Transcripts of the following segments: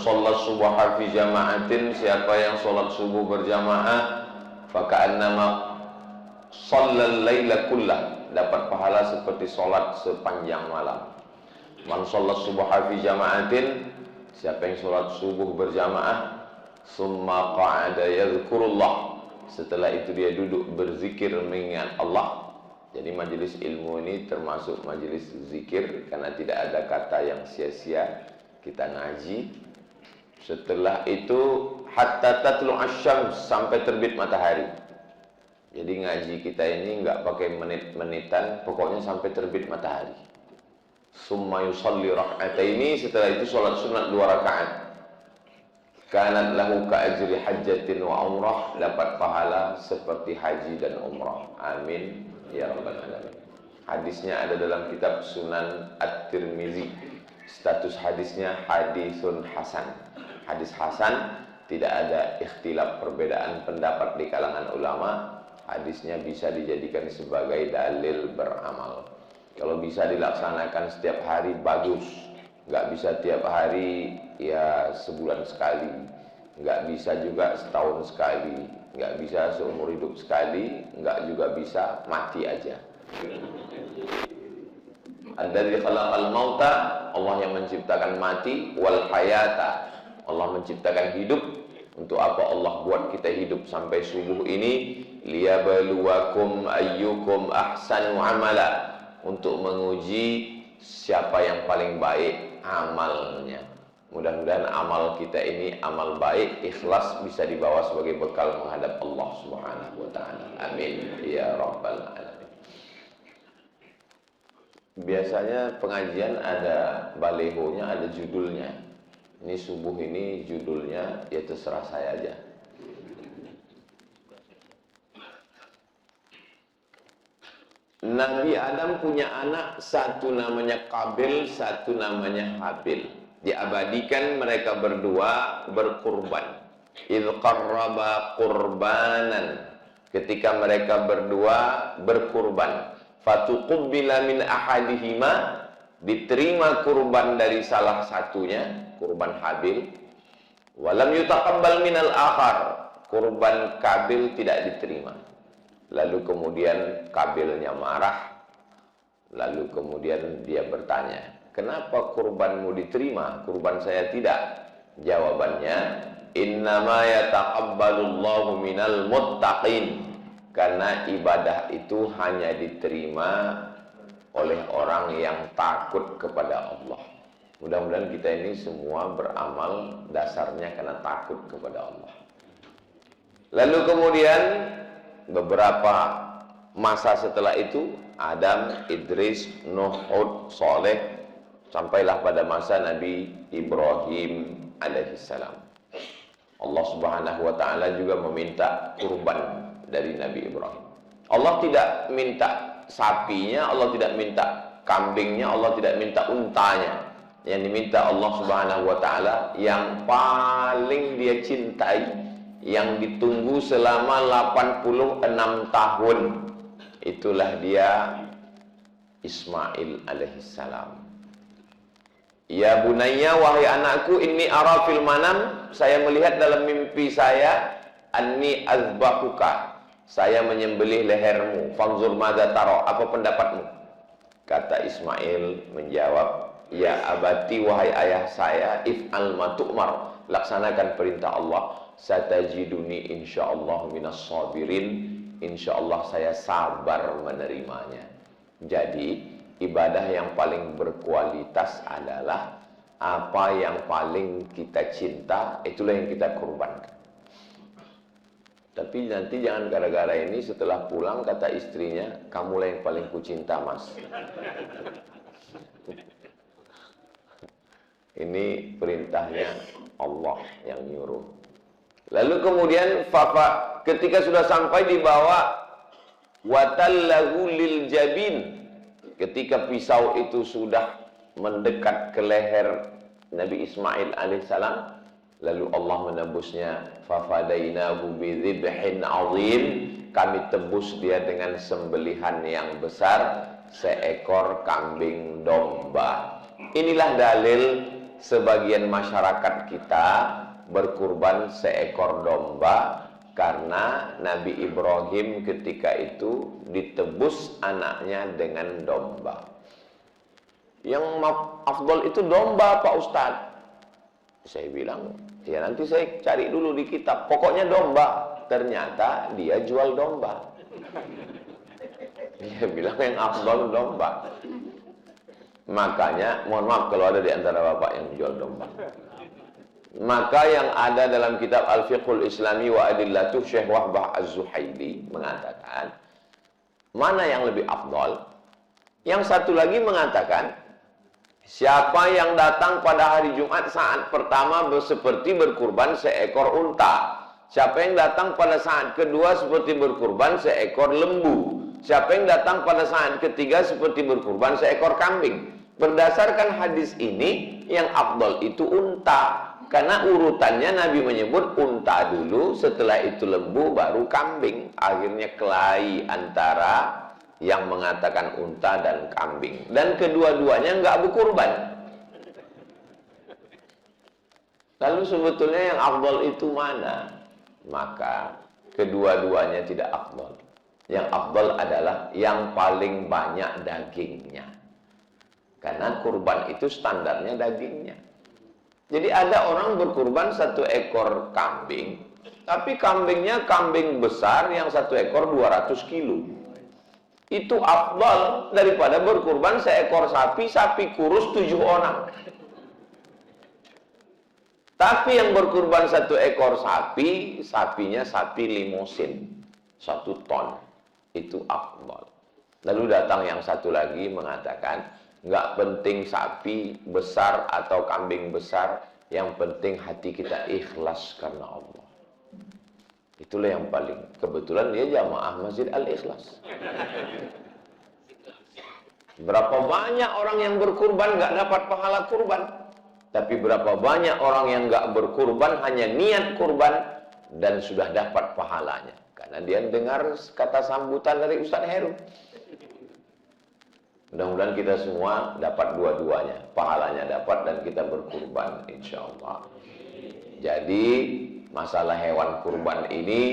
shalla subha fi jama'atin, siapa yang sholat subuh berjamaah, faka'annama shallal laila kullah, dapat pahala seperti sholat sepanjang malam. Man shalla subha fi jama'atin, siapa yang sholat subuh berjamaah, summa qa'ada yadhkurullah, setelah itu dia duduk berzikir mengingat Allah. Jadi majelis ilmu ini termasuk majelis zikir, karena tidak ada kata yang sia-sia. Kita ngaji, setelah itu hatta tatlu asyams, sampai terbit matahari. Jadi ngaji kita ini nggak pakai menit-menitan, pokoknya sampai terbit matahari. Summa yusalli rak'ataini, setelah itu sholat sunat 2 rakaat. Kanat lahu ka'ajri hajjatin wa umrah, dapat pahala seperti haji dan umrah. Amin ya rabbal alamin. Hadisnya ada dalam kitab Sunan At-Tirmizi. Status hadisnya hadisun hasan. Hadis hasan, tidak ada ikhtilaf perbedaan pendapat di kalangan ulama. Hadisnya bisa dijadikan sebagai dalil beramal. Kalau bisa dilaksanakan setiap hari bagus. Nggak bisa tiap hari, ya sebulan sekali. Nggak bisa juga setahun sekali. Nggak bisa seumur hidup sekali. Nggak juga bisa mati aja. Alladzi khalaqal mauta, Allah yang menciptakan mati, wal hayata, Allah menciptakan hidup. Untuk apa Allah buat kita hidup sampai subuh ini? Liyabluwakum ayyukum ahsanu amala, untuk menguji siapa yang paling baik amalnya. Mudah-mudahan amal kita ini amal baik, ikhlas, bisa dibawa sebagai bekal menghadap Allah Subhanahu wa taala. Amin ya rabbal alamin. Biasanya pengajian ada balehonya, ada judulnya. Ini subuh ini judulnya, ya terserah saya aja. Nabi Adam punya anak, satu namanya Qabil, satu namanya Habil. Diabadikan mereka berdua berkurban. Idh qarraba qurbanan, ketika mereka berdua berkurban. Fatuqubbila min ahadihima, diterima kurban dari salah satunya, kurban Habil. Walam yutaqabbal minal akhar, kurban Qabil tidak diterima. Lalu kemudian Qabilnya marah. Lalu kemudian dia bertanya, kenapa kurbanmu diterima, kurban saya tidak? Jawabannya, innama yataqabbalullahu minal muttaqin, karena ibadah itu hanya diterima oleh orang yang takut kepada Allah. Mudah-mudahan kita ini semua beramal dasarnya karena takut kepada Allah. Lalu kemudian beberapa masa setelah itu, Adam, Idris, Nuh, Hud, Saleh, sampailah pada masa Nabi Ibrahim alaihissalam. Allah Subhanahu wa taala juga meminta kurban dari Nabi Ibrahim. Allah tidak minta sapinya, Allah tidak minta kambingnya, Allah tidak minta untanya. Yang diminta Allah Subhanahu wa taala yang paling dia cintai, yang ditunggu selama 86 tahun, itulah dia Ismail alaihissalam. Ya bunayya, wahai anakku, inni ara fil manam, saya melihat dalam mimpi saya, anni azbahuka, saya menyembelih lehermu, fanzur madza tara, apa pendapatmu? Kata Ismail menjawab, ya abati, wahai ayah saya, if'al ma tu'mar, laksanakan perintah Allah, satajiduni insyaallah minas sabirin, insyaallah saya sabar menerimanya. Jadi ibadah yang paling berkualitas adalah apa yang paling kita cinta, itulah yang kita kurbankan. Tapi nanti jangan gara-gara ini setelah pulang kata istrinya, kamulah yang paling kucinta mas. Ini perintahnya Allah yang nyuruh. Lalu kemudian ketika sudah sampai di bawah watallahu lil jabin, ketika pisau itu sudah mendekat ke leher Nabi Ismail alaihissalam, lalu Allah menebusnya, fafadainahu bidzibhin azim, kami tebus dia dengan sembelihan yang besar, seekor kambing domba. Inilah dalil sebagian masyarakat kita berkurban seekor domba karena Nabi Ibrahim ketika itu ditebus anaknya dengan domba. Yang afdal itu domba Pak Ustadz. Saya bilang, ya nanti saya cari dulu di kitab. Pokoknya domba. Ternyata dia jual domba. Dia bilang yang afdal domba. Makanya, mohon maaf kalau ada di antara bapak yang jual domba. Maka yang ada dalam kitab Al-Fiqhul Islami wa Adillatuh Syekh Wahbah Az-Zuhaili mengatakan, mana yang lebih afdal? Yang satu lagi mengatakan, siapa yang datang pada hari Jumat saat pertama seperti berkurban seekor unta. Siapa yang datang pada saat kedua seperti berkurban seekor lembu. Siapa yang datang pada saat ketiga seperti berkurban seekor kambing. Berdasarkan hadis ini, yang afdal itu unta. Karena urutannya Nabi menyebut unta dulu, setelah itu lembu, baru kambing. Akhirnya kelahi antara yang mengatakan unta dan kambing. Dan kedua-duanya enggak berkurban. Lalu sebetulnya yang afdal itu mana? Maka kedua-duanya tidak afdal. Yang afdal adalah yang paling banyak dagingnya. Karena kurban itu standarnya dagingnya. Jadi ada orang berkurban 1 ekor kambing, tapi kambingnya kambing besar yang 1 ekor 200 kilo. Itu afdal daripada berkurban seekor sapi, sapi kurus 7 orang. Tapi yang berkurban 1 ekor sapi, sapinya sapi limosin, 1 ton. Itu afdal. Lalu datang yang satu lagi mengatakan, nggak penting sapi besar atau kambing besar, yang penting hati kita ikhlas karena Allah. Itulah yang paling. Kebetulan dia jamaah Masjid Al-Ikhlas. Berapa banyak orang yang berkurban nggak dapat pahala kurban. Tapi berapa banyak orang yang nggak berkurban hanya niat kurban dan sudah dapat pahalanya. Karena dia dengar kata sambutan dari Ustaz Heru. Mudah-mudahan kita semua dapat dua-duanya. Pahalanya dapat dan kita berkurban insya Allah. Jadi masalah hewan kurban ini,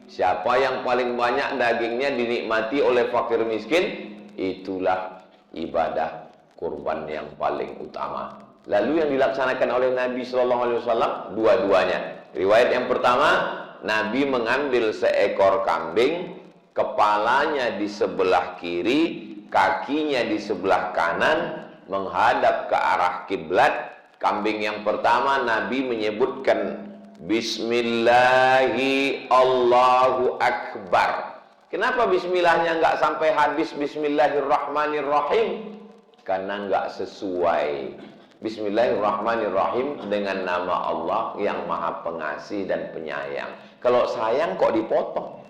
siapa yang paling banyak dagingnya dinikmati oleh fakir miskin, itulah ibadah kurban yang paling utama. Lalu yang dilaksanakan oleh Nabi SAW dua-duanya. Riwayat yang pertama, Nabi mengambil seekor kambing, kepalanya di sebelah kiri, kakinya di sebelah kanan, menghadap ke arah kiblat. Kambing yang pertama Nabi menyebutkan Bismillahi Allahu Akbar. Kenapa bismillahnya nggak sampai habis Bismillahirrahmanirrahim? Karena nggak sesuai. Bismillahirrahmanirrahim dengan nama Allah yang maha pengasih dan penyayang. Kalau sayang kok dipotong?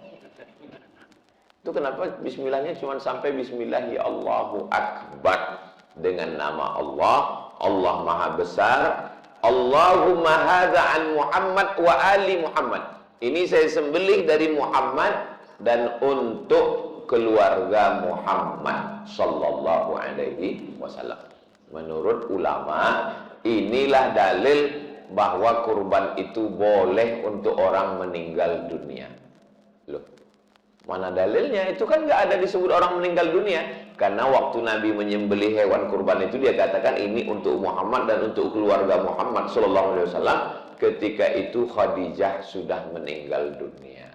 Itu kenapa bismillahnya cuma sampai Bismillahi Allahu Akbar. Dengan nama Allah, Allah maha besar. Allahumma hadza an Muhammad wa ali Muhammad. Ini saya sembelih dari Muhammad dan untuk keluarga Muhammad sallallahu alaihi wasallam. Menurut ulama, inilah dalil bahwa kurban itu boleh untuk orang meninggal dunia. Loh, mana dalilnya? Itu kan nggak ada disebut orang meninggal dunia. Karena waktu Nabi menyembelih hewan kurban itu, dia katakan ini untuk Muhammad dan untuk keluarga Muhammad sallallahu alaihi wasallam. Ketika itu Khadijah sudah meninggal dunia.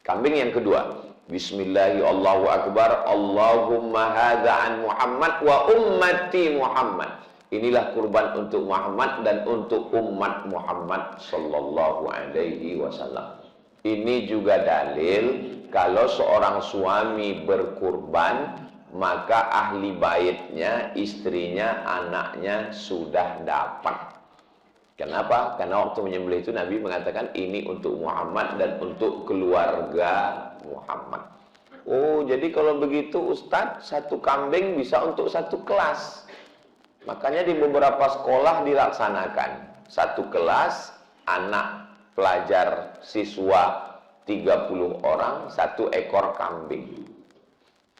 Kambing yang kedua, Bismillahi Allahu Akbar, Allahumma hadza an Muhammad wa ummati Muhammad. Inilah kurban untuk Muhammad dan untuk umat Muhammad sallallahu alaihi wasallam. Ini juga dalil kalau seorang suami berkurban, maka ahli baitnya, istrinya, anaknya sudah dapat. Kenapa? Karena waktu menyembelih itu Nabi mengatakan ini untuk Muhammad dan untuk keluarga Muhammad. Oh, jadi kalau begitu Ustadz, 1 kambing bisa untuk 1 kelas. Makanya di beberapa sekolah dilaksanakan 1 kelas, anak pelajar siswa 30 orang, 1 ekor kambing.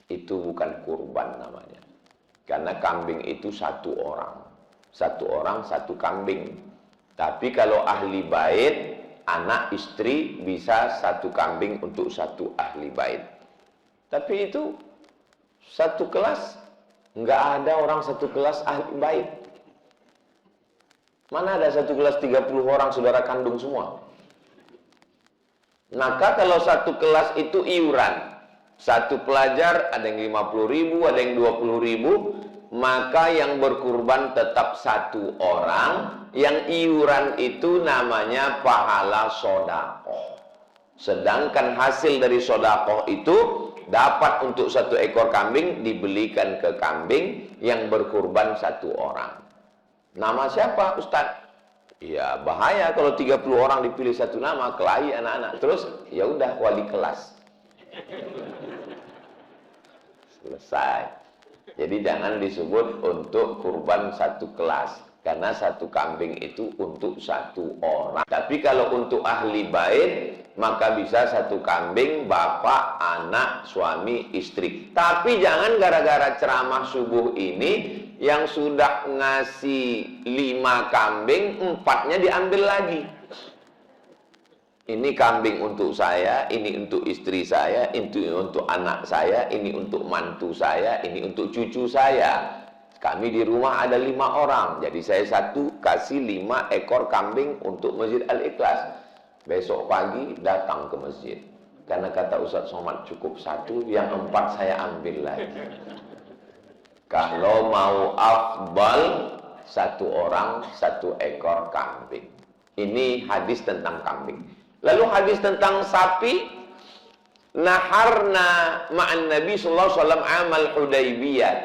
Itu bukan kurban namanya. Karena kambing itu 1 orang. Satu orang, satu kambing. Tapi kalau ahli bait, anak istri bisa satu kambing untuk satu ahli bait. Tapi itu satu kelas, nggak ada orang satu kelas ahli bait. Mana ada satu kelas 30 orang saudara kandung semua. Maka kalau satu kelas itu iuran, satu pelajar ada yang 50.000, ada yang 20.000, maka yang berkurban tetap satu orang, yang iuran itu namanya pahala sodakoh. Sedangkan hasil dari sodakoh itu dapat untuk satu ekor kambing dibelikan ke kambing yang berkurban satu orang. Nama siapa Ustadz? Ya bahaya kalau 30 orang dipilih satu nama, kelahi anak-anak. Terus ya udah wali kelas. Selesai. Jadi jangan disebut untuk kurban satu kelas, karena satu kambing itu untuk satu orang. Tapi kalau untuk ahli bait, maka bisa satu kambing, bapak, anak, suami, istri. Tapi jangan gara-gara ceramah subuh ini, yang sudah ngasih 5 kambing, 4-nya diambil lagi. Ini kambing untuk saya, ini untuk istri saya, ini untuk anak saya, ini untuk mantu saya, ini untuk cucu saya. Kami di rumah ada 5 orang, jadi saya satu kasih 5 ekor kambing untuk Masjid Al-Ikhlas. Besok pagi datang ke masjid, karena kata Ustadz Somad cukup satu, yang 4 saya ambil lagi. Kalau mau afdal, satu orang satu ekor kambing. Ini hadis tentang kambing. Lalu hadis tentang sapi, naharna ma'an Nabi sallallahu alaihi wasallam amal Hudaybiyah.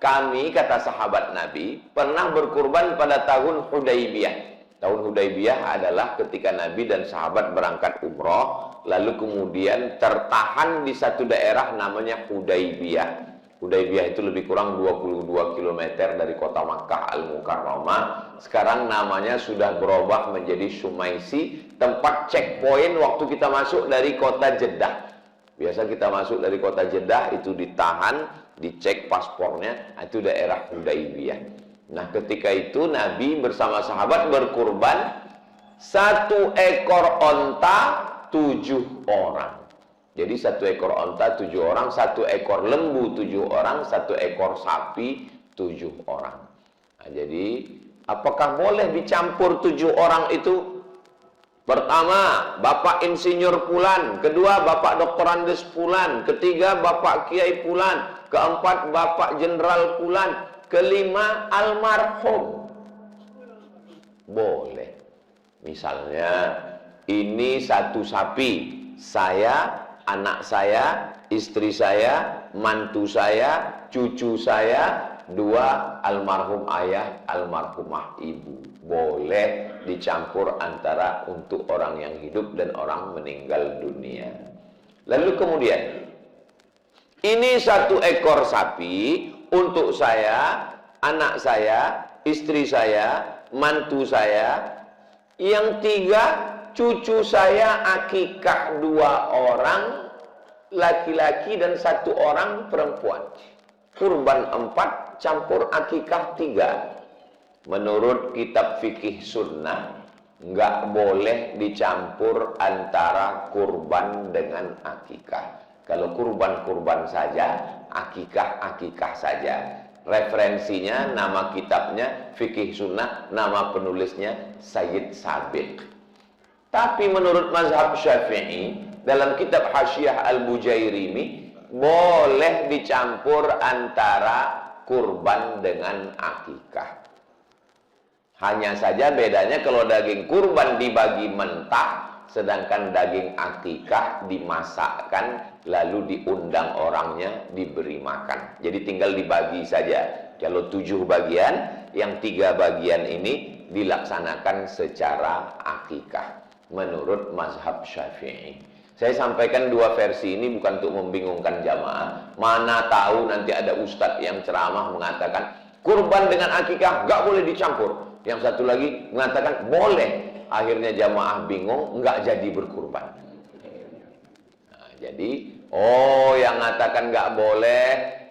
Kami, kata sahabat Nabi, pernah berkurban pada tahun Hudaybiyah. Tahun Hudaybiyah adalah ketika Nabi dan sahabat berangkat umroh, lalu kemudian tertahan di satu daerah namanya Hudaybiyah. Hudaybiyah itu lebih kurang 22 km dari kota Makkah Al-Mukarramah. Sekarang namanya sudah berubah menjadi Sumaisi, tempat checkpoint waktu kita masuk dari kota Jeddah. Biasa kita masuk dari kota Jeddah itu ditahan, dicek paspornya, itu daerah Hudaybiyah. Nah ketika itu Nabi bersama sahabat berkurban 1 ekor onta 7 orang. Jadi 1 ekor onta 7 orang, 1 ekor lembu 7 orang, 1 ekor sapi 7 orang. Nah, jadi apakah boleh dicampur 7 orang itu? Pertama, Bapak Insinyur Pulan. Kedua, Bapak Doktorandes Pulan. Ketiga, Bapak Kiai Pulan. Keempat, Bapak Jenderal Pulan. Kelima, almarhum. Boleh. Misalnya, ini 1 sapi. Saya, anak saya, istri saya, mantu saya, cucu saya, 2 almarhum ayah, almarhumah ibu. Boleh dicampur antara untuk orang yang hidup dan orang meninggal dunia. Lalu kemudian, ini 1 ekor sapi untuk saya, anak saya, istri saya, mantu saya. Yang 3, cucu saya akikah 2 orang laki-laki dan 1 orang perempuan. Kurban 4, campur akikah 3. Menurut kitab fikih sunnah, nggak boleh dicampur antara kurban dengan akikah. Kalau kurban-kurban saja, akikah-akikah saja. Referensinya, nama kitabnya fikih sunnah, nama penulisnya Sayyid Sabiq. Tapi menurut mazhab Syafi'i, dalam kitab Hasyiah Al-Bujairimi, boleh dicampur antara kurban dengan akikah. Hanya saja bedanya kalau daging kurban dibagi mentah, sedangkan daging akikah dimasakkan, lalu diundang orangnya, diberi makan. Jadi tinggal dibagi saja. Kalau 7 bagian, yang 3 bagian ini dilaksanakan secara akikah. Menurut mazhab Syafi'i. Saya sampaikan 2 versi ini bukan untuk membingungkan jamaah. Mana tahu nanti ada ustadz yang ceramah mengatakan kurban dengan akikah nggak boleh dicampur. Yang satu lagi mengatakan boleh. Akhirnya jamaah bingung, nggak jadi berkurban. Nah, jadi yang mengatakan nggak boleh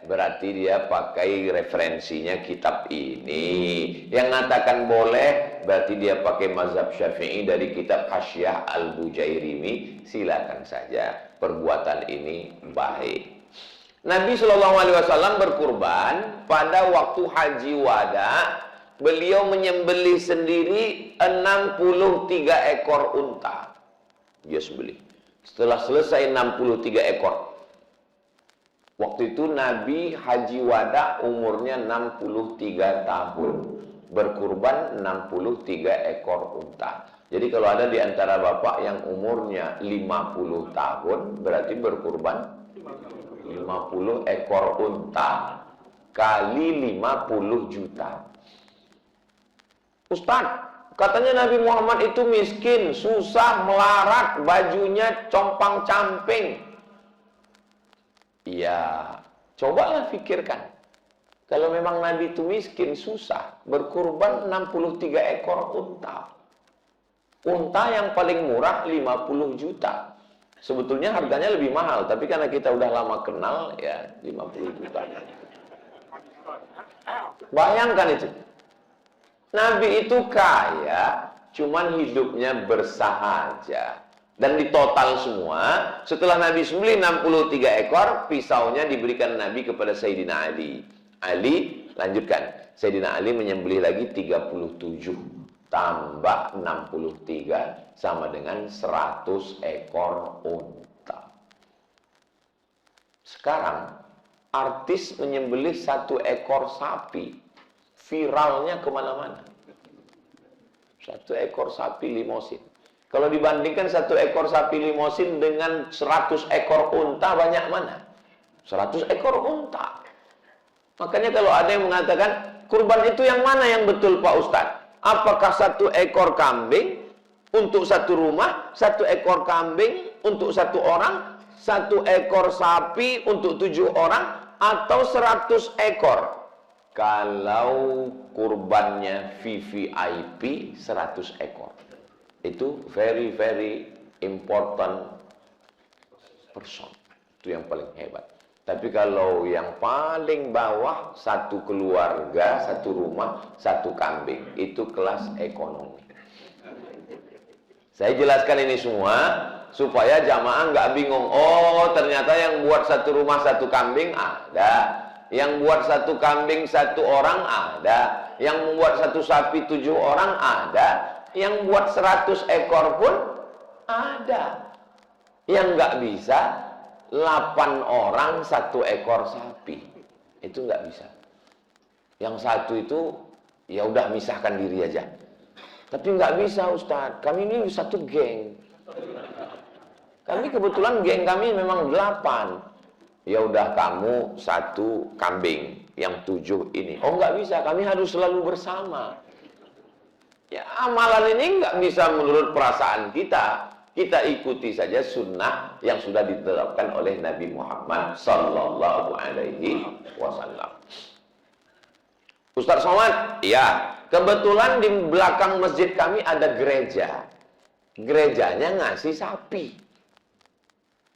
berarti dia pakai referensinya kitab ini. Yang mengatakan boleh, berarti dia pakai mazhab Syafi'i dari kitab Hasyiah Al-Bujairimi. Silakan saja, perbuatan ini baik. Nabi SAW berkurban pada waktu haji wada. Beliau menyembelih sendiri 63 ekor unta. Dia sembelih. Setelah selesai 63 ekor. Waktu itu Nabi haji wada umurnya 63 tahun. Berkurban 63 ekor unta. Jadi kalau ada di antara bapak yang umurnya 50 tahun, berarti berkurban 50 ekor unta kali 50 juta. Ustaz, katanya Nabi Muhammad itu miskin, susah, melarat, bajunya compang-camping. Ya, cobalah pikirkan. Kalau memang Nabi itu miskin, susah, berkurban 63 ekor unta. Unta yang paling murah 50 juta. Sebetulnya harganya lebih mahal, tapi karena kita udah lama kenal, ya 50 juta. Bayangkan itu. Nabi itu kaya, cuman hidupnya bersahaja. Dan di total semua, setelah Nabi sembelih 63 ekor, pisaunya diberikan Nabi kepada Sayyidina Ali. Ali, lanjutkan. Sayyidina Ali menyembelih lagi 37. Tambah 63 sama dengan 100 ekor unta. Sekarang artis menyembelih 1 ekor sapi, viralnya kemana-mana. 1 ekor sapi limosin. Kalau dibandingkan 1 ekor sapi limosin dengan 100 ekor unta, banyak mana? 100 ekor unta. Makanya kalau ada yang mengatakan kurban itu yang mana yang betul Pak Ustadz? Apakah 1 ekor kambing untuk 1 rumah, 1 ekor kambing untuk 1 orang, 1 ekor sapi untuk 7 orang, atau 100 ekor? Kalau kurbannya VVIP 100 ekor. Itu very important person. Itu yang paling hebat. Tapi kalau yang paling bawah, 1 keluarga, 1 rumah, 1 kambing, itu kelas ekonomi. Saya jelaskan ini semua supaya jamaah nggak bingung. Oh, ternyata yang buat 1 rumah 1 kambing ada, yang buat 1 kambing 1 orang ada, yang membuat 1 sapi 7 orang ada, yang buat 100 ekor pun ada. Yang nggak bisa 8 orang 1 ekor sapi, itu nggak bisa. Yang 1 itu ya udah misahkan diri aja. Tapi nggak bisa Ustadz, kami ini 1 geng. Kami kebetulan geng kami memang 8. Ya udah kamu 1 kambing, yang 7 ini. Oh nggak bisa, kami harus selalu bersama. Ya amalan ini nggak bisa menurut perasaan kita. Kita ikuti saja sunnah yang sudah ditetapkan oleh Nabi Muhammad Sallallahu Alaihi Wasallam. Ustaz Somad, ya, kebetulan di belakang masjid kami ada gereja. Gerejanya ngasih sapi.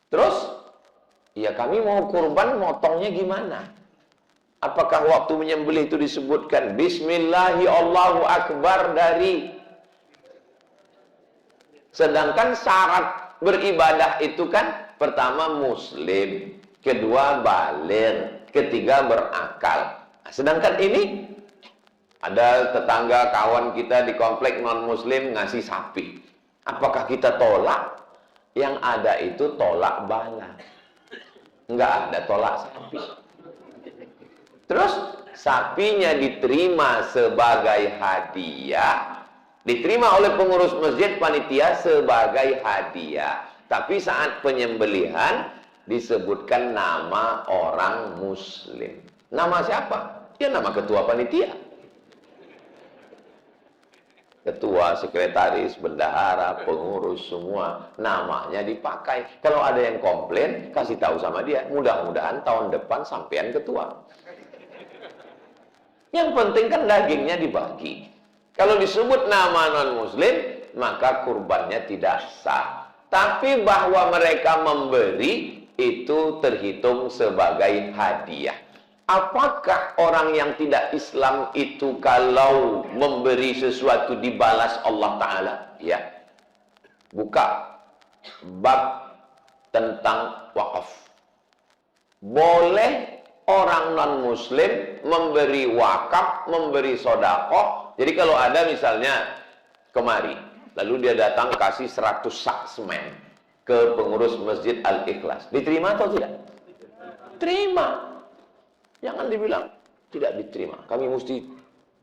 Terus, ya kami mau kurban, motongnya gimana? Apakah waktu menyembelih itu disebutkan Bismillahi Allahu Akbar dari... Sedangkan syarat beribadah itu kan pertama muslim, kedua baligh, ketiga berakal. Sedangkan ini ada tetangga kawan kita di komplek non muslim ngasih sapi. Apakah kita tolak? Yang ada itu tolak bala. Enggak ada tolak sapi. Terus sapinya diterima sebagai hadiah. Diterima oleh pengurus masjid panitia sebagai hadiah. Tapi saat penyembelihan disebutkan nama orang muslim. Nama siapa? Ya nama ketua panitia. Ketua, sekretaris, bendahara, pengurus semua namanya dipakai. Kalau ada yang komplain, kasih tahu sama dia. Mudah-mudahan tahun depan sampean ketua. Yang penting kan dagingnya dibagi. Kalau disebut nama non-muslim, maka kurbannya tidak sah. Tapi bahwa mereka memberi, itu terhitung sebagai hadiah. Apakah orang yang tidak Islam itu kalau memberi sesuatu dibalas Allah Ta'ala? Ya. Buka bab tentang wakaf. Boleh orang non-muslim memberi wakaf, memberi sodakoh. Jadi kalau ada misalnya kemari, lalu dia datang kasih 100 sak semen ke pengurus Masjid Al-Ikhlas. Diterima atau tidak? Terima. Jangan dibilang tidak diterima. Kami mesti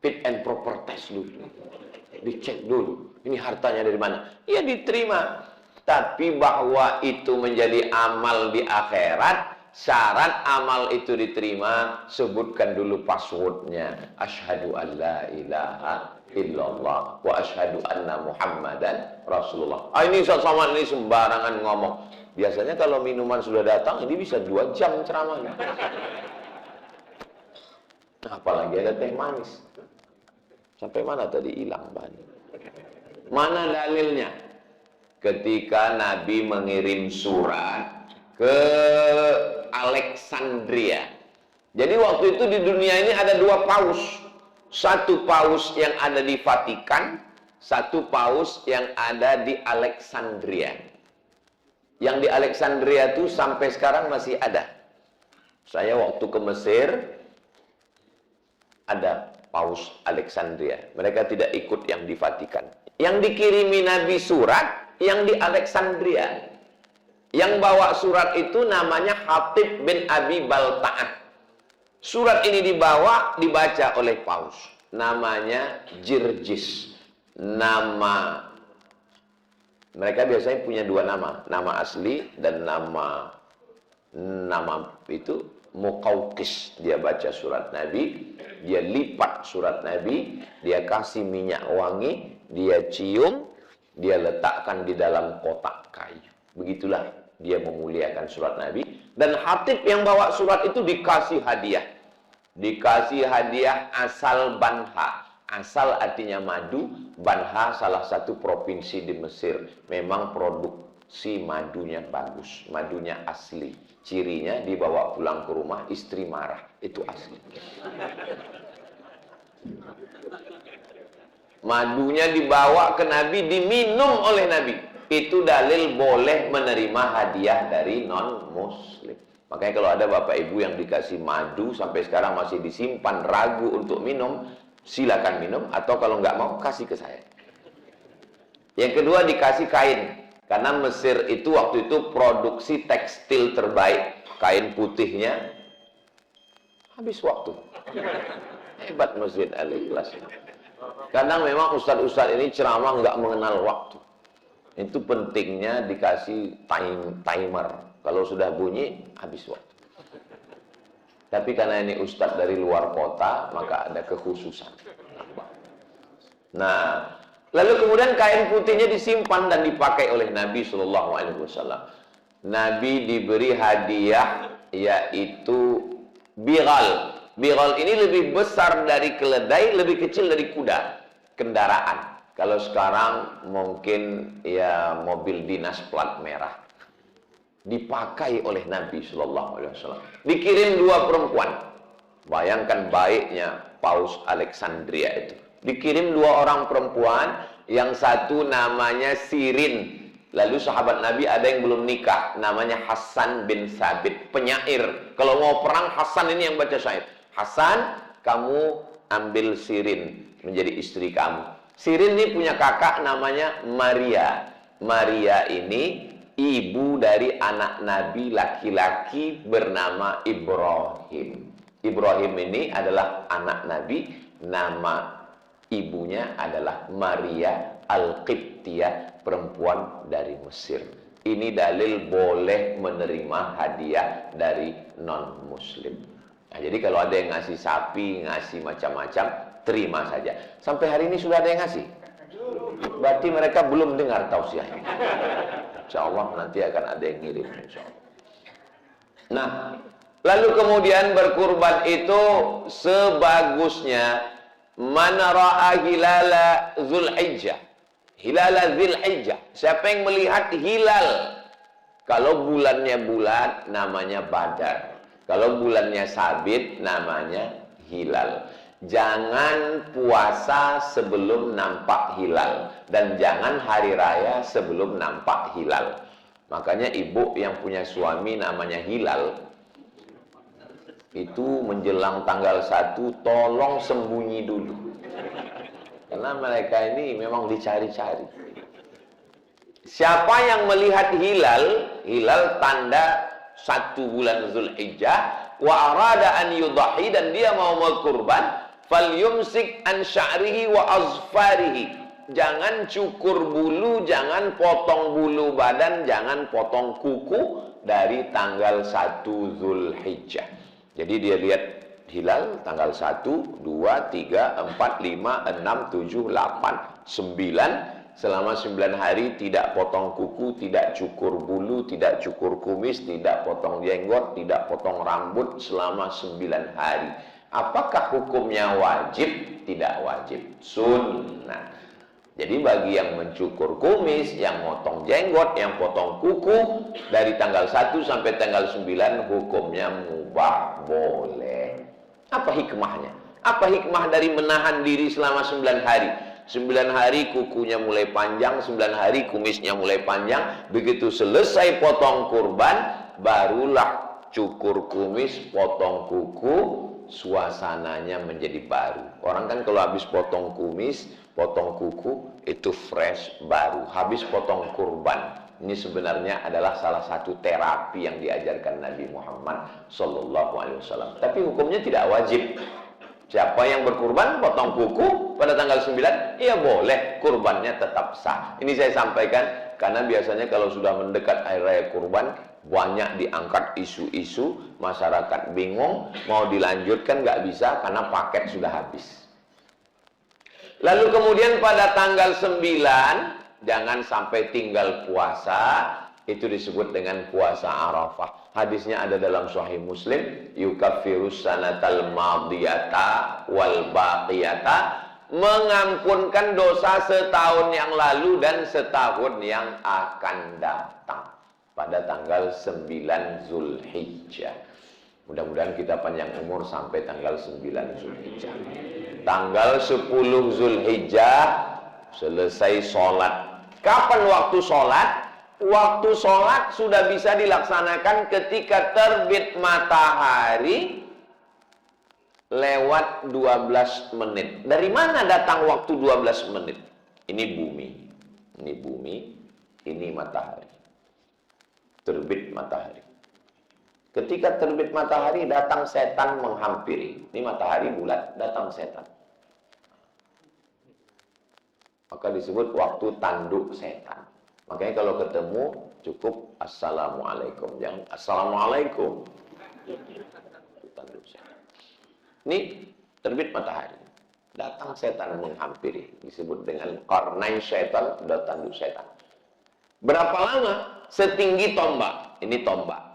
fit and proper test dulu. Dicek dulu. Ini hartanya dari mana? Ya diterima. Tapi bahwa itu menjadi amal di akhirat, syarat amal itu diterima, sebutkan dulu passwordnya. Asyhadu an la ilaha illallah wa asyhadu anna Muhammadan Rasulullah. Ini sama ini sembarangan ngomong. Biasanya kalau minuman sudah datang, ini bisa 2 jam ceramahnya. Apalagi ada teh manis. Sampai mana tadi hilang bahannya? Mana dalilnya? Ketika Nabi mengirim surat ke Alexandria. Jadi waktu itu di dunia ini ada 2 paus. Satu paus yang ada di Vatikan, satu paus yang ada di Alexandria. Yang di Alexandria itu sampai sekarang masih ada. Saya waktu ke Mesir, ada paus Alexandria. Mereka tidak ikut yang di Vatikan. Yang dikirimi Nabi surat, yang di Alexandria. Yang bawa surat itu namanya Hatib bin Abi Balta'ah. Surat ini dibaca oleh paus. Namanya Jirjis. Mereka biasanya punya 2 nama. Nama asli dan nama itu Muqawqis. Dia baca surat Nabi, dia lipat surat Nabi, dia kasih minyak wangi, dia cium, dia letakkan di dalam kotak kayu. Begitulah dia memuliakan surat Nabi. Dan Hatib yang bawa surat itu dikasih hadiah. Dikasih hadiah asal Banha. Asal artinya madu. Banha salah satu provinsi di Mesir. Memang produksi madunya bagus. Madunya asli. Cirinya dibawa pulang ke rumah, istri marah. Itu asli. Madunya dibawa ke Nabi, diminum oleh Nabi. Itu dalil boleh menerima hadiah dari non-muslim. Makanya kalau ada bapak ibu yang dikasih madu, sampai sekarang masih disimpan, ragu untuk minum, silakan minum. Atau kalau nggak mau, kasih ke saya. Yang kedua dikasih kain. Karena Mesir itu waktu itu produksi tekstil terbaik. Kain putihnya habis waktu. Hebat Masjid Al-Ikhlas. Karena memang ustadz-ustadz ini ceramah nggak mengenal waktu. Itu pentingnya dikasih timer. Kalau sudah bunyi, habis waktu. Tapi karena ini ustadz dari luar kota, maka ada kekhususan. Nah, lalu kemudian kain putihnya disimpan dan dipakai oleh Nabi SAW. Nabi diberi hadiah yaitu bighal. Bighal ini lebih besar dari keledai, lebih kecil dari kuda. Kendaraan. Kalau sekarang mungkin ya mobil dinas plat merah. Dipakai oleh Nabi SAW. Dikirim 2 perempuan. Bayangkan baiknya Paus Alexandria itu. Dikirim 2 orang perempuan, yang satu namanya Sirin. Lalu sahabat Nabi ada yang belum nikah, namanya Hasan bin Sabit, penyair. Kalau mau perang, Hasan ini yang baca syair. Hasan, kamu ambil Sirin menjadi istri kamu. Sirin ini punya kakak namanya Maria. Maria ini ibu dari anak Nabi laki-laki bernama Ibrahim. Ibrahim ini adalah anak Nabi, nama ibunya adalah Maria Al-Qibtiyah, perempuan dari Mesir. Ini dalil boleh menerima hadiah dari non-muslim. Nah, jadi kalau ada yang ngasih sapi, ngasih macam-macam, terima saja. Sampai hari ini sudah ada yang ngasih? Berarti mereka belum dengar tausiahnya. Insya Allah nanti akan ada yang ngirim. Insya Allah. Nah, lalu kemudian berkurban itu sebagusnya man ra'a hilala Zulhijjah. Hilala Zulhijjah. Siapa yang melihat hilal? Kalau bulannya bulan namanya Badar. Kalau bulannya sabit namanya hilal. Jangan puasa sebelum nampak hilal. Dan jangan hari raya sebelum nampak hilal. Makanya ibu yang punya suami namanya Hilal, itu menjelang tanggal 1 tolong sembunyi dulu. Karena mereka ini memang dicari-cari. Siapa yang melihat hilal, hilal tanda 1 bulan Zulhijjah, wa arada an yudhahi, dan dia mau berkurban, falyumsik an sya'rihi wa azfarihi. Jangan cukur bulu, jangan potong bulu badan, jangan potong kuku dari tanggal 1 Zulhijjah. Jadi dia lihat hilal tanggal 1, 2, 3, 4, 5, 6, 7, 8, 9. Selama 9 hari tidak potong kuku, tidak cukur bulu, tidak cukur kumis, tidak potong jenggot, tidak potong rambut selama 9 hari. Apakah hukumnya wajib? Tidak wajib, sunnah. Jadi bagi yang mencukur kumis, yang potong jenggot, yang potong kuku, dari tanggal 1 sampai tanggal 9 hukumnya mubah, boleh. Apa hikmahnya? Apa hikmah dari menahan diri selama 9 hari? 9 hari kukunya mulai panjang, 9 hari kumisnya mulai panjang. Begitu selesai potong kurban, barulah cukur kumis, potong kuku, suasananya menjadi baru. Orang kan kalau habis potong kumis, potong kuku, itu fresh, baru. Habis potong kurban. Ini sebenarnya adalah salah satu terapi yang diajarkan Nabi Muhammad SAW. Tapi hukumnya tidak wajib. Siapa yang berkurban potong kuku pada tanggal 9, ya boleh, kurbannya tetap sah. Ini saya sampaikan karena biasanya kalau sudah mendekat hari raya kurban, banyak diangkat isu-isu, masyarakat bingung, mau dilanjutkan nggak bisa karena paket sudah habis. Lalu kemudian pada tanggal 9, jangan sampai tinggal puasa, itu disebut dengan puasa Arafah. Hadisnya ada dalam Sahih Muslim, yukaffirus sanatal madiyata wal baqiyata, mengampunkan dosa setahun yang lalu dan setahun yang akan datang pada tanggal 9 Zulhijjah. Mudah-mudahan kita panjang umur sampai tanggal 9 Zulhijjah. Tanggal 10 Zulhijjah selesai sholat. Kapan waktu sholat? Waktu sholat sudah bisa dilaksanakan ketika terbit matahari lewat 12 menit. Dari mana datang waktu 12 menit? Ini bumi. Ini bumi, ini matahari. Terbit matahari. Ketika terbit matahari, datang setan menghampiri. Ini matahari bulat, datang setan. Maka disebut waktu tanduk setan. Makanya kalau ketemu, cukup Assalamualaikum. Jangan Assalamualaikum. Tanduk setan. Ini terbit matahari. Datang setan menghampiri. Disebut dengan qarnain setan, dan tanduk setan. Berapa lama? Setinggi tombak. Ini tombak.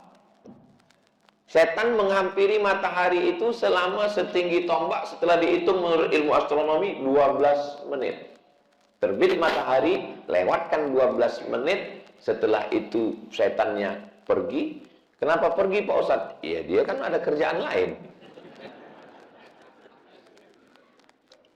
Setan menghampiri matahari itu selama setinggi tombak, setelah dihitung menurut ilmu astronomi 12 menit. Terbit matahari, lewatkan 12 menit, setelah itu setannya pergi. Kenapa pergi Pak Ustadz? Ya dia kan ada kerjaan lain.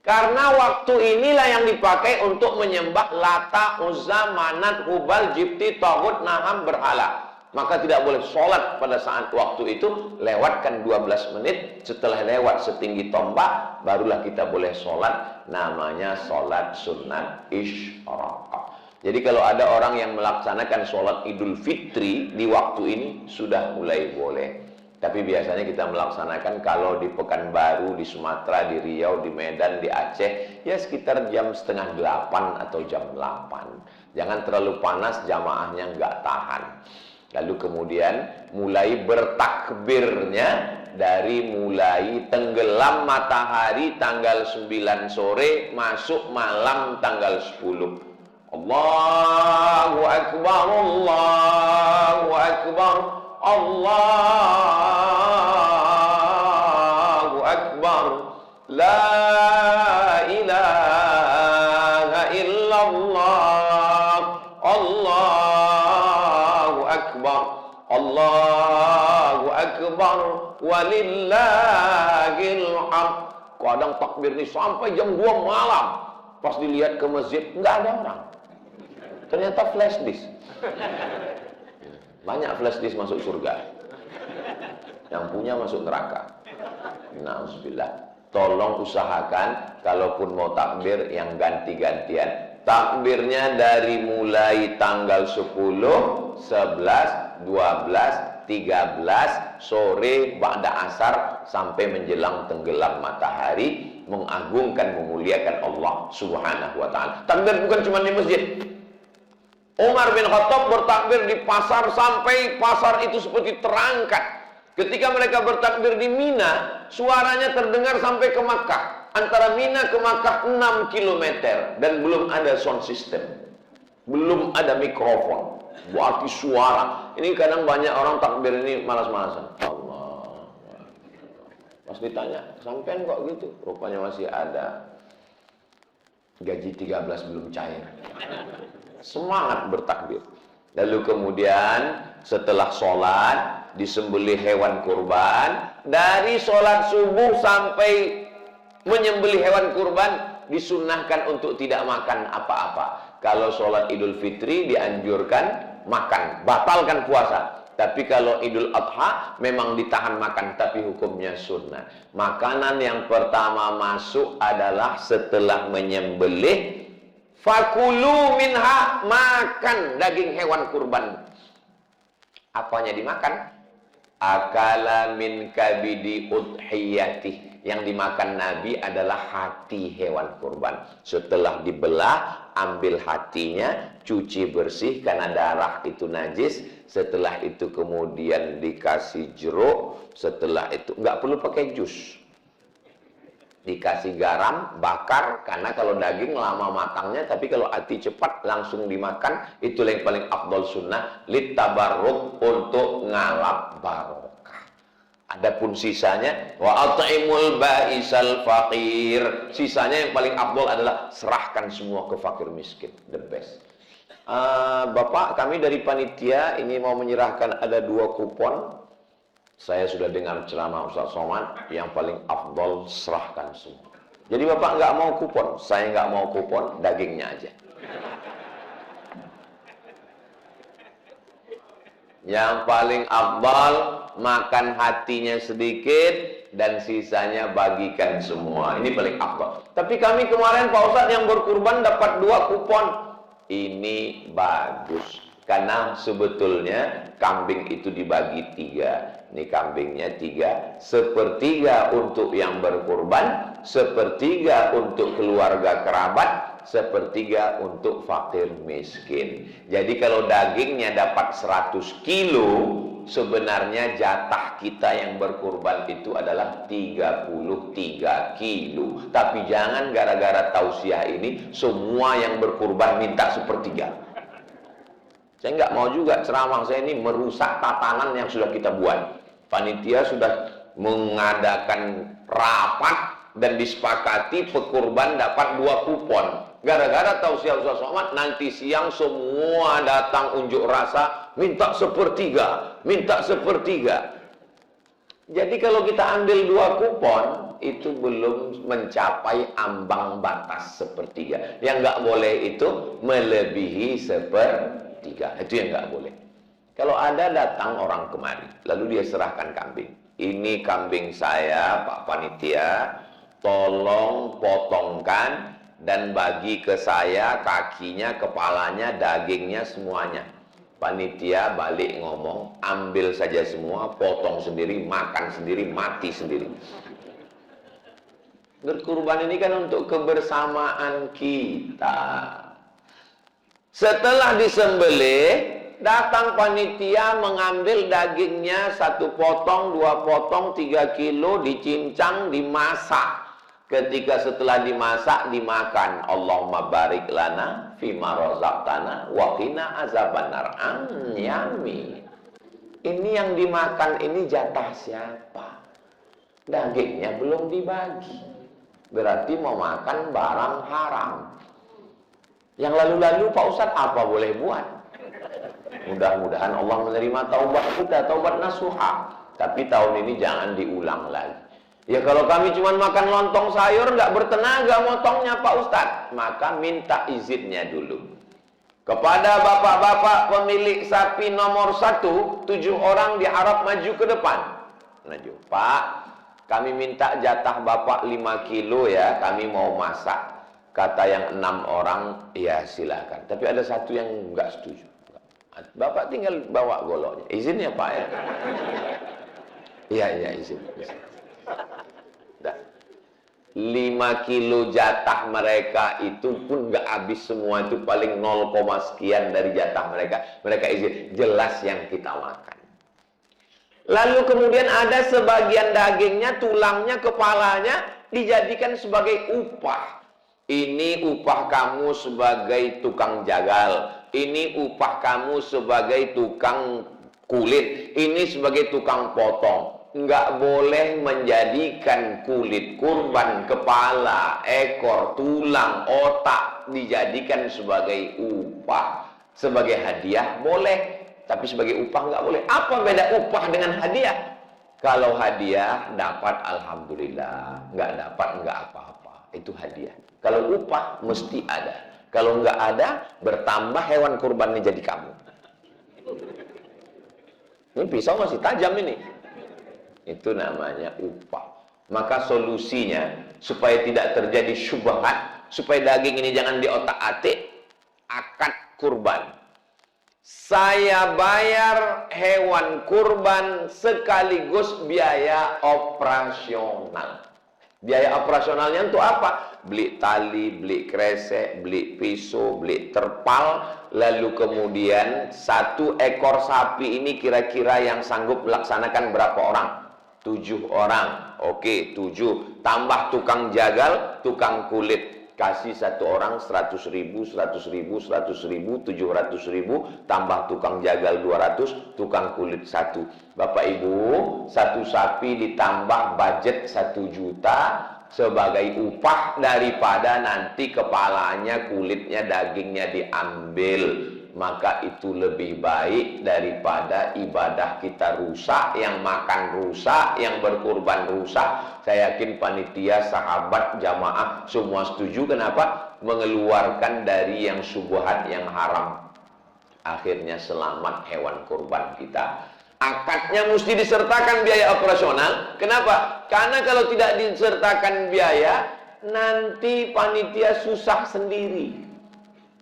Karena waktu inilah yang dipakai untuk menyembah Lata, Uzza, Manat, Hubal, Jibti, Taghut, Naham, berhala. Maka tidak boleh sholat pada saat waktu itu, lewatkan 12 menit, setelah lewat setinggi tombak, barulah kita boleh sholat, namanya sholat sunat isyraqah. Jadi kalau ada orang yang melaksanakan sholat Idul Fitri di waktu ini, sudah mulai boleh. Tapi biasanya kita melaksanakan kalau di Pekanbaru, di Sumatera, di Riau, di Medan, di Aceh, ya sekitar jam setengah 8 atau jam 8. Jangan terlalu panas, jamaahnya nggak tahan. Lalu kemudian mulai bertakbirnya dari mulai tenggelam matahari tanggal 9 sore masuk malam tanggal 10. Allahu Akbar, Allahu Akbar, Allahu Akbar, la ilaha illallah, Allahu Akbar, Allahu Akbar, walillahil hamd. Kadang takbir ini sampai jam 2 malam. Pas dilihat ke masjid, nggak ada orang. Ternyata flash disk. Banyak flash disk masuk surga. Yang punya masuk neraka. Nauzubillah. Tolong usahakan kalaupun mau takbir yang ganti-gantian. Takbirnya dari mulai tanggal 10, 11, 12, 13 sore ba'da asar sampai menjelang tenggelam matahari, mengagungkan memuliakan Allah Subhanahu wa taala. Takbir bukan cuma di masjid. Umar bin Khattab bertakbir di pasar sampai pasar itu seperti terangkat. Ketika mereka bertakbir di Mina, suaranya terdengar sampai ke Makkah. Antara Mina ke Makkah 6 km dan belum ada sound system. Belum ada mikrofon. Berarti suara. Ini kadang banyak orang takbir ini malas-malasan. Allah. Pas ditanya, sampean kok gitu? Rupanya masih ada gaji 13 belum cair. Semangat bertakbir. Lalu kemudian setelah sholat disembelih hewan kurban. Dari sholat subuh sampai menyembelih hewan kurban disunnahkan untuk tidak makan apa-apa. Kalau sholat Idul Fitri dianjurkan makan, batalkan puasa. Tapi kalau Idul Adha memang ditahan makan, tapi hukumnya sunnah. Makanan yang pertama masuk adalah setelah menyembelih, fakulu minha, makan daging hewan kurban. Apanya dimakan? Akala min kabidi udhiyati. Yang dimakan Nabi adalah hati hewan kurban. Setelah dibelah, ambil hatinya, cuci bersih karena darah itu najis. Setelah itu kemudian dikasih jeruk. Setelah itu nggak perlu pakai jus. Dikasih garam, bakar, karena kalau daging lama matangnya, tapi kalau hati cepat langsung dimakan, itu yang paling afdol sunnah, litabarruk, untuk ngalap barokah. Adapun sisanya, wa at'imul ba'isal faqir, sisanya yang paling afdol adalah serahkan semua ke fakir miskin, the best. Bapak, kami dari panitia ini mau menyerahkan ada 2 kupon. Saya sudah dengar ceramah Ustaz Somad, yang paling afdol serahkan semua. Jadi Bapak nggak mau kupon, saya nggak mau kupon, dagingnya aja. Yang paling afdal, makan hatinya sedikit dan sisanya bagikan semua. Ini paling afdal. Tapi kami kemarin Pak Ustaz yang berkurban dapat 2 kupon. Ini bagus. Karena sebetulnya kambing itu dibagi 3. Ini kambingnya 3. Sepertiga untuk yang berkurban, sepertiga untuk keluarga kerabat, sepertiga untuk fakir miskin. Jadi kalau dagingnya dapat 100 kilo, sebenarnya jatah kita yang berkurban itu adalah 33 kilo. Tapi jangan gara-gara tausiah ini semua yang berkurban minta sepertiga. Saya nggak mau juga ceramah saya ini merusak tatanan yang sudah kita buat. Panitia sudah mengadakan rapat dan disepakati pekurban dapat 2 kupon. Gara-gara tausiah Ustaz Somad, nanti siang semua datang unjuk rasa, minta sepertiga, minta sepertiga. Jadi kalau kita ambil 2 kupon, itu belum mencapai ambang batas sepertiga. Yang nggak boleh itu melebihi sepertiga. Itu yang nggak boleh. Kalau ada datang orang kemari, lalu dia serahkan kambing. Ini kambing saya, Pak Panitia, tolong potongkan dan bagi ke saya kakinya, kepalanya, dagingnya, semuanya. Panitia balik ngomong, ambil saja semua, potong sendiri, makan sendiri, mati sendiri. Berkurban ini kan untuk kebersamaan kita. Setelah disembelih, datang panitia mengambil dagingnya 1 potong, 2 potong, 3 kilo, dicincang, dimasak. Ketika setelah dimasak, dimakan. Allahumma barik lana fima razaqtana wa qina azabannar. Yummy. Ini yang dimakan ini jatah siapa? Dagingnya belum dibagi. Berarti mau makan barang haram. Yang lalu-lalu Pak Ustadz apa boleh buat? Mudah-mudahan Allah menerima taubat kita, taubat nasuha. Tapi tahun ini jangan diulang lagi. Ya kalau kami cuma makan lontong sayur nggak bertenaga motongnya Pak Ustadz, maka minta izinnya dulu kepada bapak-bapak pemilik sapi nomor 1, 7 orang diharap maju ke depan. Maju, Pak, kami minta jatah bapak 5 kilo ya, kami mau masak. Kata yang 6 orang, ya silakan. Tapi ada satu yang nggak setuju. Bapak tinggal bawa goloknya. Izin ya Pak ya? Iya izin. 5 kilo jatah mereka itu pun nggak habis semua, itu paling 0, sekian dari jatah mereka. Mereka izin, jelas yang kita makan. Lalu kemudian ada sebagian dagingnya, tulangnya, kepalanya dijadikan sebagai upah. Ini upah kamu sebagai tukang jagal. Ini upah kamu sebagai tukang kulit. Ini sebagai tukang potong. Nggak boleh menjadikan kulit kurban, kepala, ekor, tulang, otak dijadikan sebagai upah. Sebagai hadiah boleh, tapi sebagai upah nggak boleh. Apa beda upah dengan hadiah? Kalau hadiah dapat alhamdulillah, nggak dapat nggak apa-apa. Itu hadiah. Kalau upah mesti ada. Kalau nggak ada, bertambah hewan kurban ini jadi kamu. Ini pisau masih tajam ini. Itu namanya upah. Maka solusinya supaya tidak terjadi syubhat, supaya daging ini jangan diotak-atik, akad kurban. Saya bayar hewan kurban sekaligus biaya operasional. Biaya operasionalnya untuk apa? Beli tali, beli kresek, beli pisau, beli terpal. Lalu kemudian 1 ekor sapi ini kira-kira yang sanggup melaksanakan berapa orang? 7 orang. Oke, 7. Tambah tukang jagal, tukang kulit. Kasih 1 orang 100.000, 100.000, 100.000, 700.000. Tambah tukang jagal 200, tukang kulit 1. Bapak Ibu, 1 sapi ditambah budget 1 juta sebagai upah daripada nanti kepalanya, kulitnya, dagingnya diambil. Maka itu lebih baik daripada ibadah kita rusak, yang makan rusak, yang berkurban rusak. Saya yakin panitia, sahabat, jamaah semua setuju. Kenapa? Mengeluarkan dari yang syubhat, yang haram. Akhirnya selamat hewan kurban kita. Akadnya mesti disertakan biaya operasional. Kenapa? Karena kalau tidak disertakan biaya, nanti panitia susah sendiri.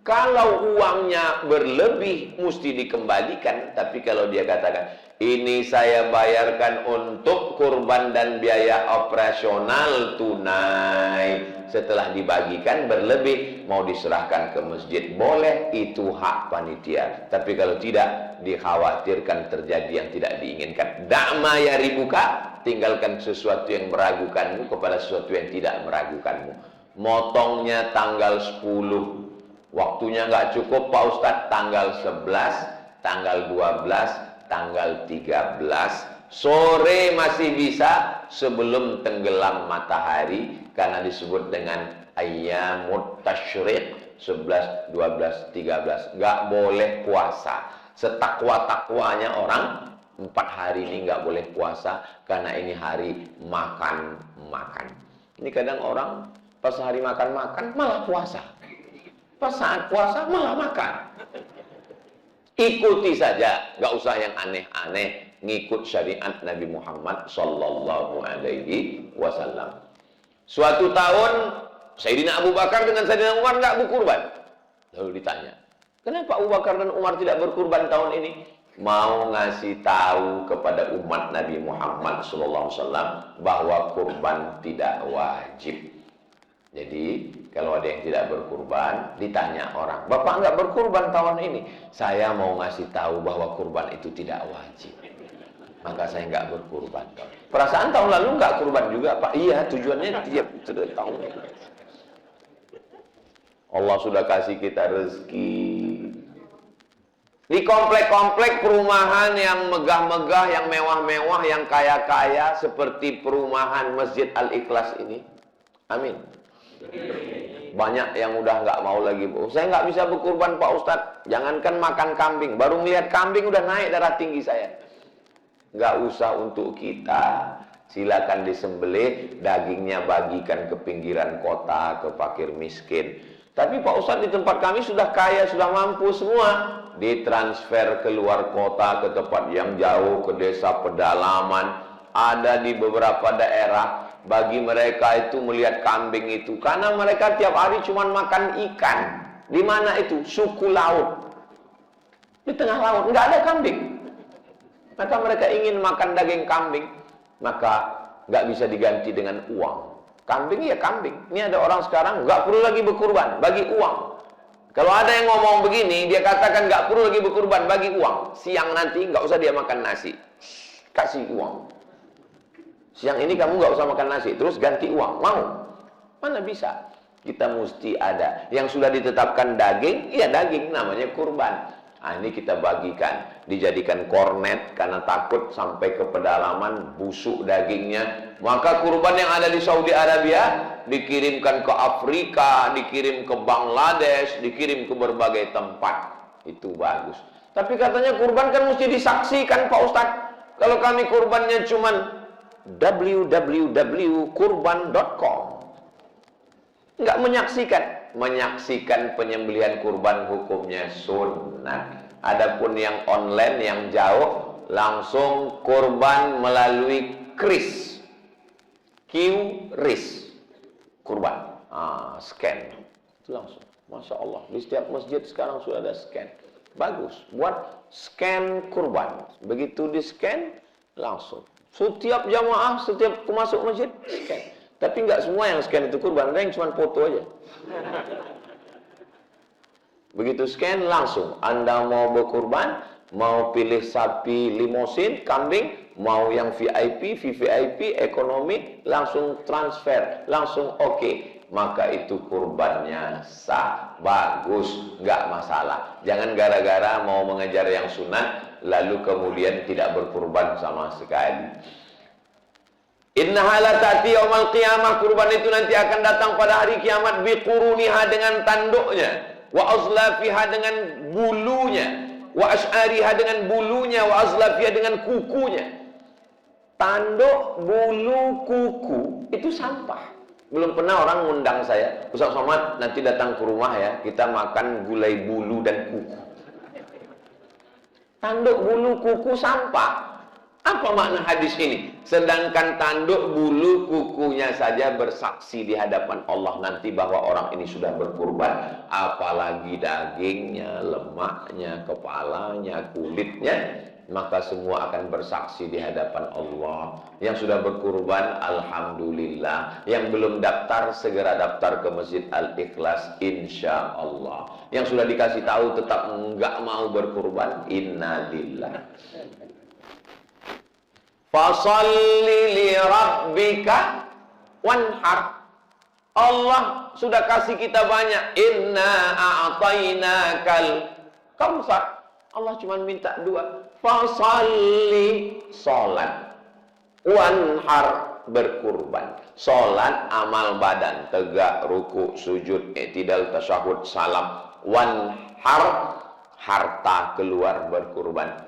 Kalau uangnya berlebih mesti dikembalikan. Tapi kalau dia katakan, ini saya bayarkan untuk kurban dan biaya operasional tunai, setelah dibagikan berlebih, mau diserahkan ke masjid, boleh, itu hak panitia. Tapi kalau tidak, dikhawatirkan terjadi yang tidak diinginkan. Da'ma ya ribuka, tinggalkan sesuatu yang meragukanmu kepada sesuatu yang tidak meragukanmu. Motongnya tanggal 10, waktunya nggak cukup Pak Ustadz, tanggal 11, tanggal 12, tanggal 13, sore masih bisa sebelum tenggelam matahari, karena disebut dengan ayyamut tasyriq, 11, 12, 13. Nggak boleh puasa. Setakwa-takwanya orang, 4 hari ini nggak boleh puasa, karena ini hari makan-makan. Ini kadang orang pas hari makan-makan malah puasa. Pas saat puasa malah makan. Ikuti saja, nggak usah yang aneh-aneh, ngikut syariat Nabi Muhammad Sallallahu Alaihi Wasallam. Suatu tahun Sayyidina Abu Bakar dengan Sayyidina Umar nggak berkurban. Lalu ditanya, kenapa Abu Bakar dan Umar tidak berkurban tahun ini? Mau ngasih tahu kepada umat Nabi Muhammad Sallallahu Alaihi Wasallam bahwa kurban tidak wajib. Jadi kalau ada yang tidak berkurban, ditanya orang, Bapak nggak berkurban tahun ini? Saya mau ngasih tahu bahwa kurban itu tidak wajib. Maka saya nggak berkurban. Perasaan tahun lalu nggak kurban juga Pak? Iya, tujuannya tiap tahun. Allah sudah kasih kita rezeki. Di komplek-komplek perumahan yang megah-megah, yang mewah-mewah, yang kaya-kaya, seperti perumahan Masjid Al-Ikhlas ini. Amin. Banyak yang udah nggak mau lagi. Saya nggak bisa berkurban Pak Ustadz. Jangankan makan kambing, baru melihat kambing udah naik darah tinggi saya. nggak usah untuk kita. Silakan disembelih, dagingnya bagikan ke pinggiran kota, ke fakir miskin. Tapi Pak Ustadz, di tempat kami sudah kaya, sudah mampu semua. Ditransfer ke luar kota, ke tempat yang jauh, ke desa pedalaman. Ada di beberapa daerah, bagi mereka itu melihat kambing itu, karena mereka tiap hari cuma makan ikan. Di mana itu? Suku laut. Di tengah laut, nggak ada kambing. Maka mereka ingin makan daging kambing. Maka nggak bisa diganti dengan uang. Kambing ya kambing. Ini ada orang sekarang nggak perlu lagi berkurban, bagi uang. Kalau ada yang ngomong begini, dia katakan nggak perlu lagi berkurban, bagi uang. Siang nanti nggak usah dia makan nasi, kasih uang. Siang ini kamu nggak usah makan nasi, terus ganti uang. Mau? Mana bisa? Kita mesti ada. Yang sudah ditetapkan daging, ya daging, namanya kurban. Nah, ini kita bagikan, dijadikan kornet karena takut sampai ke pedalaman busuk dagingnya. Maka kurban yang ada di Saudi Arabia dikirimkan ke Afrika, dikirim ke Bangladesh, dikirim ke berbagai tempat. Itu bagus. Tapi katanya kurban kan mesti disaksikan Pak Ustadz. Kalau kami kurbannya cuman www.kurban.com, nggak menyaksikan penyembelihan kurban, hukumnya sunat. Adapun yang online, yang jauh, langsung kurban melalui QRIS, kurban, scan itu langsung. Masya Allah, di setiap masjid sekarang sudah ada scan. Bagus, buat scan kurban. Begitu di scan, langsung. Setiap jamaah, setiap masuk masjid, scan. Tapi nggak semua yang scan itu kurban, ada yang cuma foto aja. Begitu scan, langsung. Anda mau berkurban, mau pilih sapi limosin, kambing, mau yang VIP, VVIP, ekonomi, langsung transfer, langsung oke. Maka itu kurbannya sah, bagus, nggak masalah. Jangan gara-gara mau mengejar yang sunat, lalu kemudian tidak berkurban sama sekali. Innaha la ta'ti yaumal qiyamah, kurban itu nanti akan datang pada hari kiamat, biquruniha dengan tanduknya, wa azlafiha dengan bulunya, wa ash'ariha dengan bulunya, wa azlafiha dengan kukunya. Tanduk, bulu, kuku itu sampah. Belum pernah orang ngundang saya, Ustaz Somad nanti datang ke rumah ya, kita makan gulai bulu dan kuku. Tanduk, bulu, kuku sampah. Apa makna hadis ini? Sedangkan tanduk, bulu, kukunya saja bersaksi di hadapan Allah nanti bahwa orang ini sudah berkurban. Apalagi dagingnya, lemaknya, kepalanya, kulitnya. Maka semua akan bersaksi di hadapan Allah. Yang sudah berkurban, alhamdulillah. Yang belum daftar, segera daftar ke Masjid Al-Ikhlas, insya Allah. Yang sudah dikasih tahu tetap enggak mau berkurban, innalillah. Fasalli li rabbika wanhar. Allah sudah kasih kita banyak. Inna a'tainakal kautsar. Allah cuma minta dua. Fasalli, salat. Wanhar, berkurban. Salat amal badan, tegak, ruku, sujud, i'tidal, tasyahud, salam. Wanhar, harta keluar berkurban.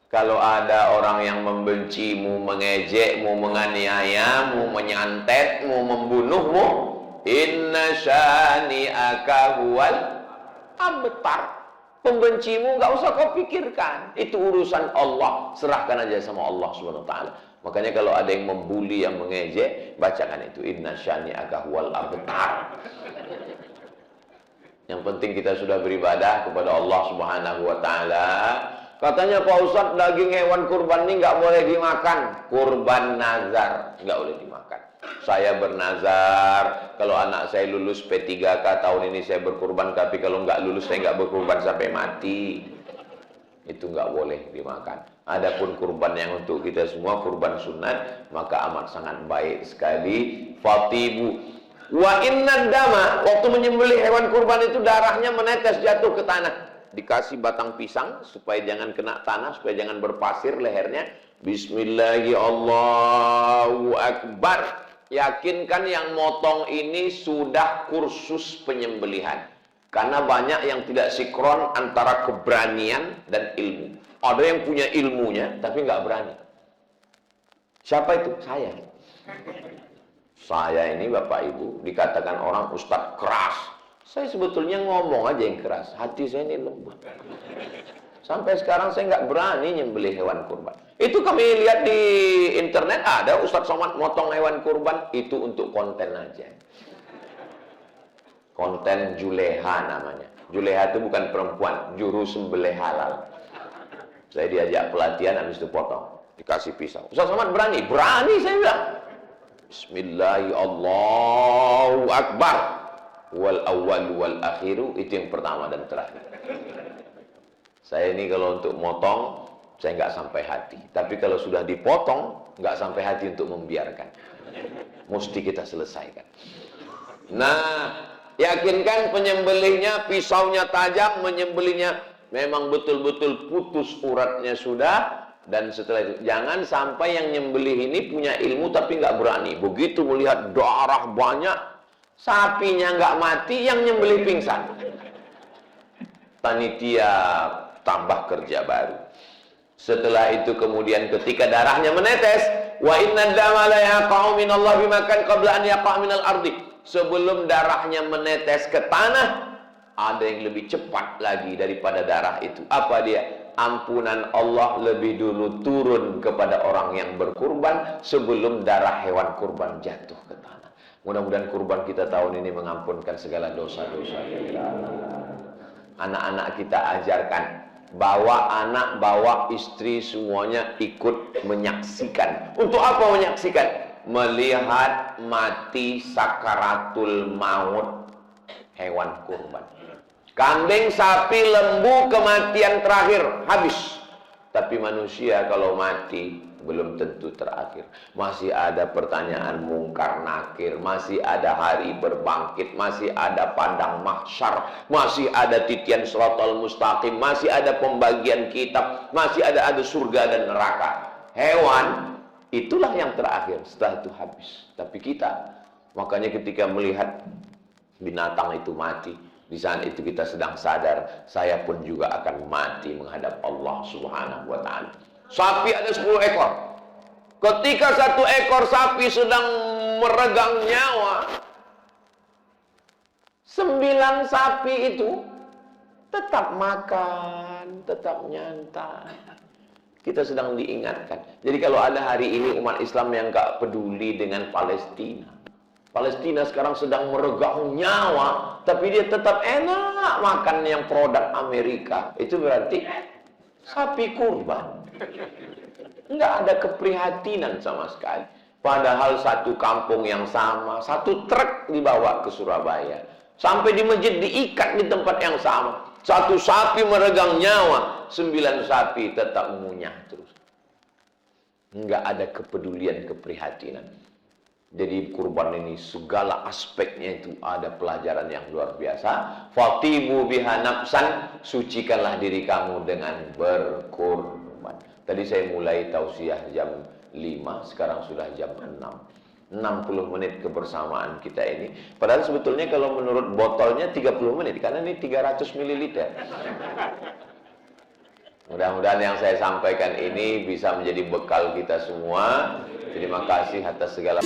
Kalau ada orang yang membencimu, mengejekmu, menganiayamu, menyantetmu, membunuhmu, inna syani'aka huwal abtar. Pembencimu nggak usah kau pikirkan. Itu urusan Allah. Serahkan aja sama Allah Subhanahu wa taala. Makanya kalau ada yang membuli, yang mengejek, bacakan itu inna syani'aka huwal abtar. Yang penting kita sudah beribadah kepada Allah Subhanahu wa taala. Katanya Pak Ustadz, daging hewan kurban ini nggak boleh dimakan. Kurban nazar, nggak boleh dimakan. Saya bernazar, kalau anak saya lulus P3K tahun ini saya berkurban, tapi kalau nggak lulus saya nggak berkurban sampai mati. Itu nggak boleh dimakan. Adapun kurban yang untuk kita semua, kurban sunat, maka amat sangat baik sekali. Fatibu. Wa inna dama, waktu menyembelih hewan kurban itu darahnya menetes jatuh ke tanah. Dikasih batang pisang supaya jangan kena tanah, supaya jangan berpasir lehernya. Bismillahirrahmanirrahim, Allahu Akbar. Yakinkan yang motong ini sudah kursus penyembelihan. Karena banyak yang tidak sinkron antara keberanian dan ilmu. Ada yang punya ilmunya tapi nggak berani. Siapa itu? Saya. Saya ini Bapak Ibu dikatakan orang ustadz keras. Saya sebetulnya ngomong aja yang keras. Hati saya ini lembut. Sampai sekarang saya nggak berani nyembelih hewan kurban. Itu kami lihat di internet ada Ustadz Somad motong hewan kurban. Itu untuk konten aja. Konten juleha namanya. Juleha itu bukan perempuan, juru sembelih halal. Saya diajak pelatihan, habis itu potong. Dikasih pisau. Ustadz Somad berani? Berani saya bilang. Bismillahirrahmanirrahim. Allahu Akbar. Wal awwal wal akhiru. Itu yang pertama dan terakhir. Saya ini kalau untuk motong, saya nggak sampai hati. Tapi kalau sudah dipotong, nggak sampai hati untuk membiarkan. Mesti kita selesaikan. Nah, yakinkan penyembelihnya, pisaunya tajam, menyembelihnya memang betul-betul putus uratnya sudah. Dan setelah itu, jangan sampai yang nyembelih ini punya ilmu tapi nggak berani. Begitu melihat darah banyak, sapinya nggak mati, yang nyembelih pingsan. Panitia tambah kerja baru. Setelah itu kemudian ketika darahnya menetes, wa inna dama la yaqa'u minallahi bimakan qabla an yaqa' minal ardi. Sebelum darahnya menetes ke tanah, ada yang lebih cepat lagi daripada darah itu. Apa dia? Ampunan Allah lebih dulu turun kepada orang yang berkurban sebelum darah hewan kurban jatuh ke tanah. Mudah-mudahan kurban kita tahun ini mengampunkan segala dosa-dosa kita. Anak-anak kita ajarkan, bawa anak, bawa istri, semuanya ikut menyaksikan. Untuk apa menyaksikan? Melihat mati sakaratul maut hewan kurban. Kambing, sapi, lembu, kematian terakhir, habis. Tapi manusia kalau mati belum tentu terakhir. Masih ada pertanyaan mungkar nakir, masih ada hari berbangkit, masih ada padang mahsyar, masih ada titian siratal mustaqim, masih ada pembagian kitab, masih ada surga dan neraka. Hewan itulah yang terakhir, setelah itu habis. Tapi kita, makanya ketika melihat binatang itu mati, di saat itu kita sedang sadar, saya pun juga akan mati menghadap Allah Subhanahu wa ta'ala. Sapi ada 10 ekor. Ketika satu ekor sapi sedang meregang nyawa, 9 sapi itu tetap makan, tetap nyantai. Kita sedang diingatkan. Jadi kalau ada hari ini umat Islam yang gak peduli dengan Palestina. Palestina sekarang sedang meregang nyawa, tapi dia tetap enak makan yang produk Amerika. Itu berarti sapi kurban. Enggak ada keprihatinan sama sekali. Padahal satu kampung yang sama, satu truk dibawa ke Surabaya. Sampai di masjid diikat di tempat yang sama. Satu sapi meregang nyawa, 9 sapi tetap ngunyah terus. Enggak ada kepedulian, keprihatinan. Jadi kurban ini segala aspeknya itu ada pelajaran yang luar biasa. Fatimu biha nafsan, sucikanlah diri kamu dengan berkurban. Tadi saya mulai tausiah jam 5, sekarang sudah jam 6. 60 menit kebersamaan kita ini. Padahal sebetulnya kalau menurut botolnya 30 menit, karena ini 300 ml. Mudah-mudahan yang saya sampaikan ini bisa menjadi bekal kita semua. Terima kasih atas segala